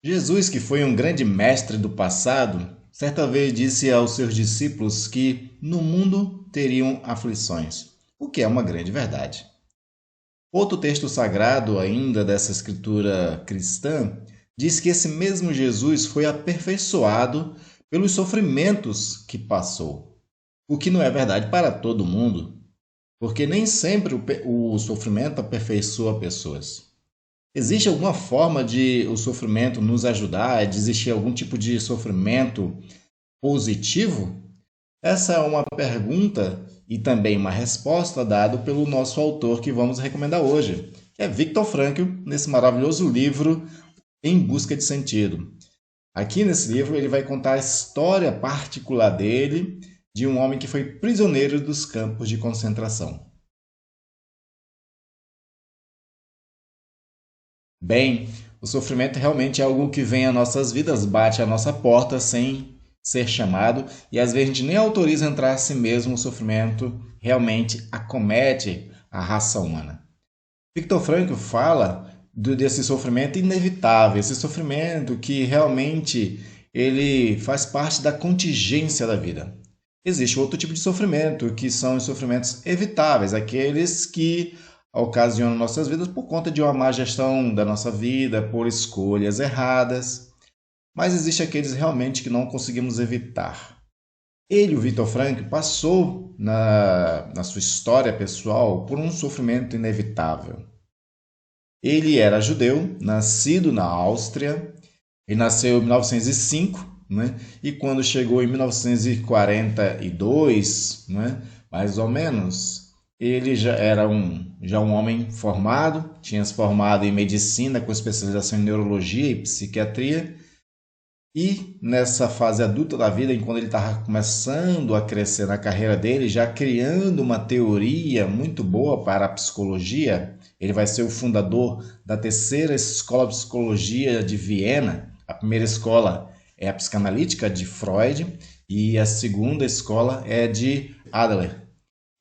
Jesus, que foi um grande mestre do passado, certa vez disse aos seus discípulos que no mundo teriam aflições, o que é uma grande verdade. Outro texto sagrado ainda dessa escritura cristã diz que esse mesmo Jesus foi aperfeiçoado pelos sofrimentos que passou, o que não é verdade para todo mundo, porque nem sempre o sofrimento aperfeiçoa pessoas. Existe alguma forma de o sofrimento nos ajudar? De existir algum tipo de sofrimento positivo? Essa é uma pergunta e também uma resposta dada pelo nosso autor que vamos recomendar hoje, que é Viktor Frankl, nesse maravilhoso livro Em Busca de Sentido. Aqui nesse livro ele vai contar a história particular dele, de um homem que foi prisioneiro dos campos de concentração. Bem, o sofrimento realmente é algo que vem às nossas vidas, bate à nossa porta sem ser chamado, e às vezes a gente nem autoriza entrar a si mesmo, o sofrimento realmente acomete a raça humana. Viktor Frankl fala desse sofrimento inevitável, esse sofrimento que realmente ele faz parte da contingência da vida. Existe outro tipo de sofrimento, que são os sofrimentos evitáveis, aqueles que ocasionam nossas vidas por conta de uma má gestão da nossa vida, por escolhas erradas. Mas existe aqueles realmente que não conseguimos evitar. Ele, o Viktor Frankl, passou na sua história pessoal por um sofrimento inevitável. Ele era judeu, nascido na Áustria, ele nasceu em 1905, né? E quando chegou em 1942, né, mais ou menos, ele já era um homem formado, tinha se formado em medicina com especialização em neurologia e psiquiatria, e nessa fase adulta da vida, quando ele estava começando a crescer na carreira dele, já criando uma teoria muito boa para a psicologia, ele vai ser o fundador da terceira escola de psicologia de Viena. A primeira escola é a psicanalítica de Freud e a segunda escola é de Adler.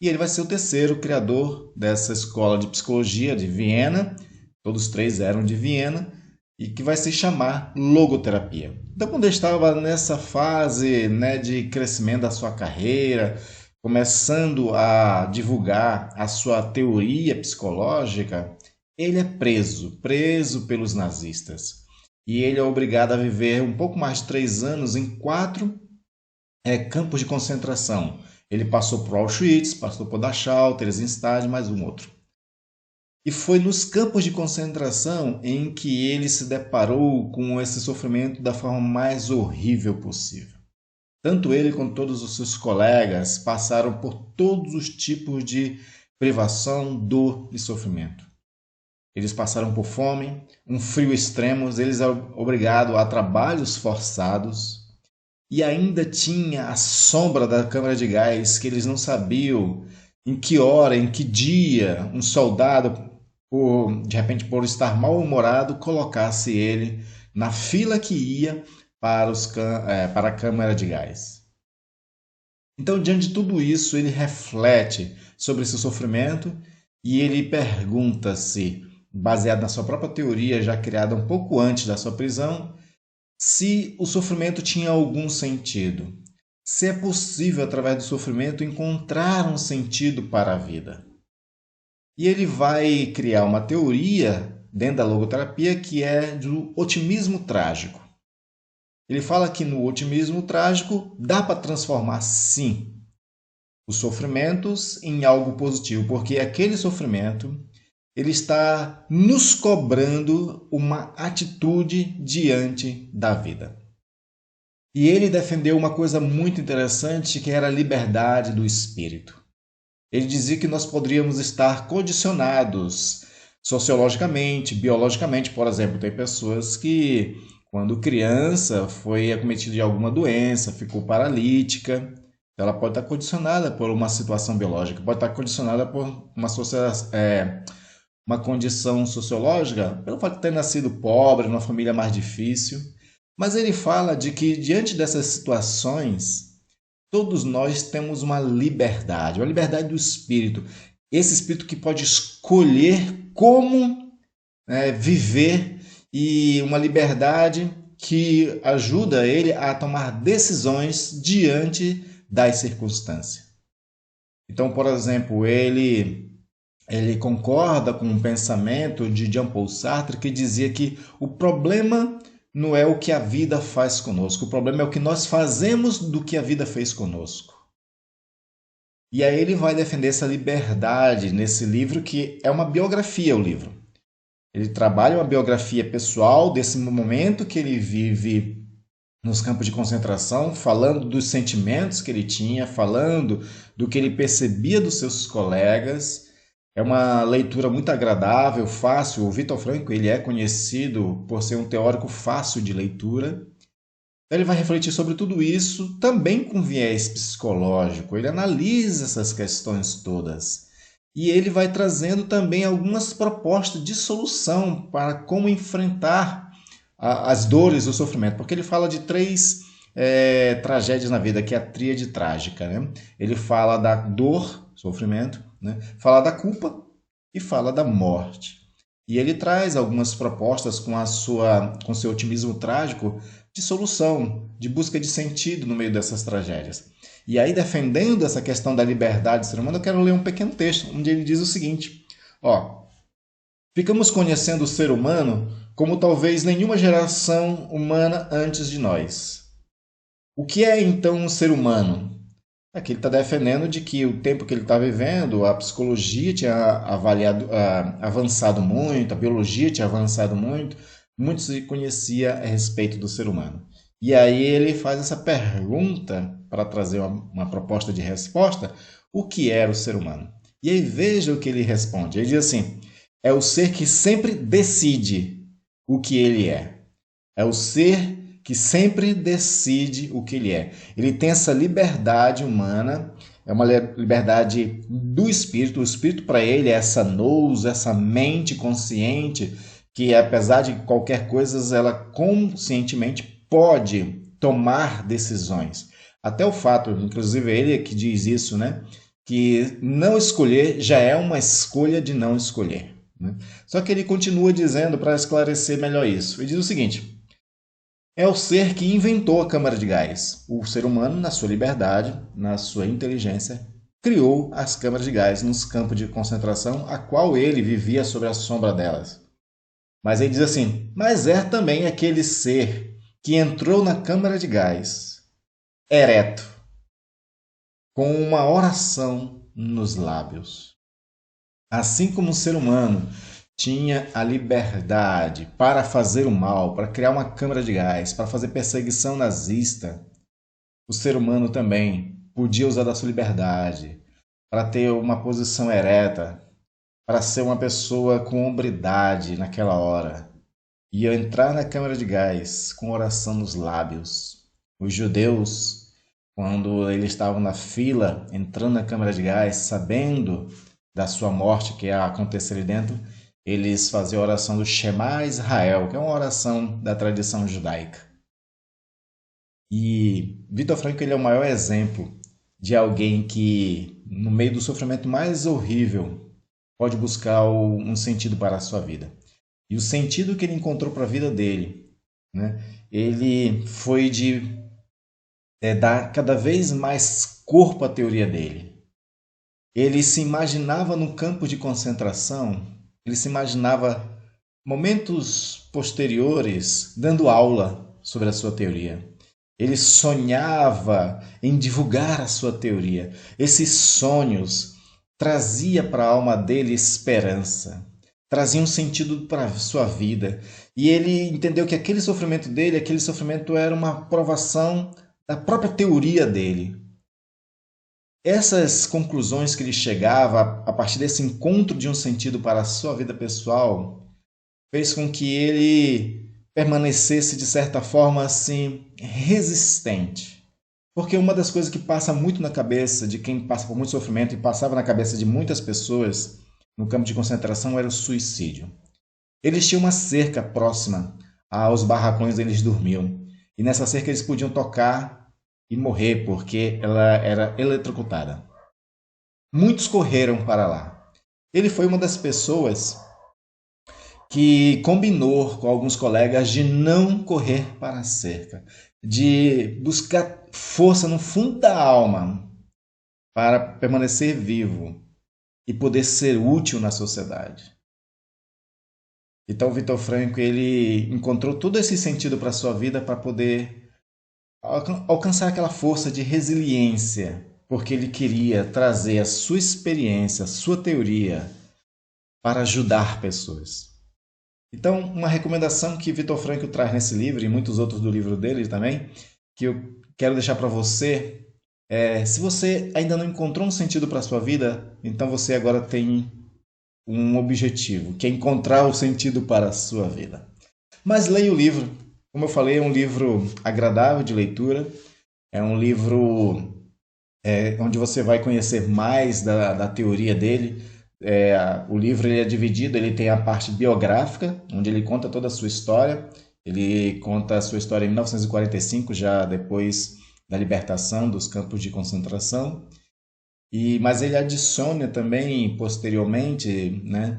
E ele vai ser o terceiro criador dessa escola de psicologia de Viena. Todos três eram de Viena e que vai se chamar logoterapia. Então, quando eu estava nessa fase, né, de crescimento da sua carreira, começando a divulgar a sua teoria psicológica, ele é preso pelos nazistas. E ele é obrigado a viver um pouco mais de 3 anos em quatro campos de concentração. Ele passou por Auschwitz, passou por Dachau, Theresienstadt, mais um outro. E foi nos campos de concentração em que ele se deparou com esse sofrimento da forma mais horrível possível. Tanto ele quanto todos os seus colegas passaram por todos os tipos de privação, dor e sofrimento. Eles passaram por fome, um frio extremo, eles eram obrigados a trabalhos forçados e ainda tinha a sombra da câmara de gás que eles não sabiam em que hora, em que dia um soldado de repente, por estar mal-humorado, colocasse ele na fila que ia para a câmara de gás. Então, diante de tudo isso, ele reflete sobre esse sofrimento e ele pergunta-se, baseado na sua própria teoria, já criada um pouco antes da sua prisão, se o sofrimento tinha algum sentido. Se é possível, através do sofrimento, encontrar um sentido para a vida. E ele vai criar uma teoria dentro da logoterapia que é do otimismo trágico. Ele fala que no otimismo trágico dá para transformar, sim, os sofrimentos em algo positivo, porque aquele sofrimento ele está nos cobrando uma atitude diante da vida. E ele defendeu uma coisa muito interessante que era a liberdade do espírito. Ele dizia que nós poderíamos estar condicionados sociologicamente, biologicamente. Por exemplo, tem pessoas que, quando criança, foi acometida de alguma doença, ficou paralítica. Ela pode estar condicionada por uma situação biológica, pode estar condicionada por uma condição sociológica, pelo fato de ter nascido pobre, numa família mais difícil. Mas ele fala de que, diante dessas situações, todos nós temos uma liberdade do espírito. Esse espírito que pode escolher como viver e uma liberdade que ajuda ele a tomar decisões diante das circunstâncias. Então, por exemplo, ele concorda com um pensamento de Jean-Paul Sartre que dizia que o problema não é o que a vida faz conosco, o problema é o que nós fazemos do que a vida fez conosco. E aí ele vai defender essa liberdade nesse livro, que é uma biografia, o livro. Ele trabalha uma biografia pessoal desse momento que ele vive nos campos de concentração, falando dos sentimentos que ele tinha, falando do que ele percebia dos seus colegas. É uma leitura muito agradável, fácil. O Viktor Frankl, ele é conhecido por ser um teórico fácil de leitura. Ele vai refletir sobre tudo isso, também com viés psicológico. Ele analisa essas questões todas. E ele vai trazendo também algumas propostas de solução para como enfrentar as dores, o sofrimento. Porque ele fala de três tragédias na vida, que é a tríade trágica. Né? Ele fala da dor, sofrimento, né? Fala da culpa e fala da morte. E ele traz algumas propostas com seu otimismo trágico de solução, de busca de sentido no meio dessas tragédias. E aí, defendendo essa questão da liberdade do ser humano, eu quero ler um pequeno texto, onde ele diz o seguinte: ficamos conhecendo o ser humano como talvez nenhuma geração humana antes de nós. O que é então um ser humano? Aqui ele está defendendo de que o tempo que ele está vivendo, a psicologia tinha avançado muito, a biologia tinha avançado muito, muito se conhecia a respeito do ser humano. E aí ele faz essa pergunta para trazer uma proposta de resposta: o que era o ser humano? E aí veja o que ele responde. Ele diz assim: é o ser que sempre decide o que ele é. É o ser que sempre decide o que ele é. Ele tem essa liberdade humana, é uma liberdade do espírito. O espírito para ele é essa nous, essa mente consciente, que apesar de qualquer coisa, ela conscientemente pode tomar decisões. Até o fato, inclusive ele que diz isso, né? Que não escolher já é uma escolha de não escolher. Né? Só que ele continua dizendo, para esclarecer melhor isso, ele diz o seguinte: é o ser que inventou a câmara de gás. O ser humano, na sua liberdade, na sua inteligência, criou as câmaras de gás nos campos de concentração, a qual ele vivia sob a sombra delas. Mas ele diz assim: mas é também aquele ser que entrou na câmara de gás, ereto, com uma oração nos lábios. Assim como o ser humano tinha a liberdade para fazer o mal, para criar uma câmara de gás, para fazer perseguição nazista, o ser humano também podia usar da sua liberdade para ter uma posição ereta, para ser uma pessoa com hombridade naquela hora. E entrar na câmara de gás com oração nos lábios. Os judeus, quando eles estavam na fila, entrando na câmara de gás, sabendo da sua morte que ia acontecer ali dentro, eles faziam a oração do Shema Israel, que é uma oração da tradição judaica. E Viktor Frankl, ele é o maior exemplo de alguém que, no meio do sofrimento mais horrível, pode buscar um sentido para a sua vida. E o sentido que ele encontrou para a vida dele, né, ele foi de dar cada vez mais corpo à teoria dele. Ele se imaginava no campo de concentração, ele se imaginava momentos posteriores dando aula sobre a sua teoria. Ele sonhava em divulgar a sua teoria. Esses sonhos traziam para a alma dele esperança, traziam um sentido para a sua vida. E ele entendeu que aquele sofrimento dele, aquele sofrimento era uma provação da própria teoria dele. Essas conclusões que ele chegava a partir desse encontro de um sentido para a sua vida pessoal fez com que ele permanecesse, de certa forma, assim, resistente. Porque uma das coisas que passa muito na cabeça de quem passa por muito sofrimento e passava na cabeça de muitas pessoas no campo de concentração era o suicídio. Eles tinham uma cerca próxima aos barracões onde eles dormiam. E nessa cerca eles podiam tocar e morrer porque ela era eletrocutada. Muitos correram para lá. Ele foi uma das pessoas que combinou com alguns colegas de não correr para a cerca, de buscar força no fundo da alma para permanecer vivo e poder ser útil na sociedade. Então, o Vitor Franco, ele encontrou todo esse sentido para a sua vida para poder alcançar aquela força de resiliência, porque ele queria trazer a sua experiência, a sua teoria para ajudar pessoas. Então, uma recomendação que Vitor Frankl traz nesse livro e muitos outros do livro dele também, que eu quero deixar para você, se você ainda não encontrou um sentido para a sua vida, então você agora tem um objetivo, que é encontrar o sentido para a sua vida. Mas leia o livro. Como eu falei, é um livro agradável de leitura, é um livro onde você vai conhecer mais da teoria dele. O livro ele é dividido, ele tem a parte biográfica, onde ele conta toda a sua história. Ele conta a sua história em 1945, já depois da libertação dos campos de concentração. Mas ele adiciona também, posteriormente, né,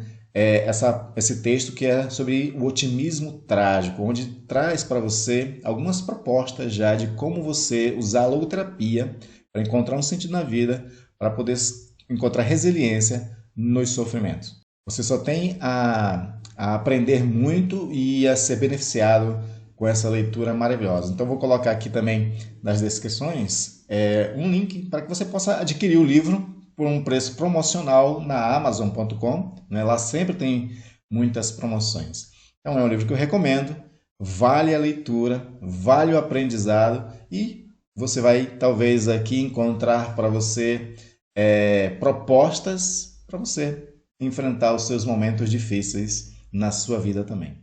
esse texto que é sobre o otimismo trágico, onde traz para você algumas propostas já de como você usar a logoterapia para encontrar um sentido na vida, para poder encontrar resiliência nos sofrimentos. Você só tem a aprender muito e a ser beneficiado com essa leitura maravilhosa. Então, vou colocar aqui também nas descrições um link para que você possa adquirir o livro por um preço promocional na Amazon.com. Né? Lá sempre tem muitas promoções. Então, é um livro que eu recomendo, vale a leitura, vale o aprendizado e você vai talvez aqui encontrar para você propostas para você enfrentar os seus momentos difíceis na sua vida também.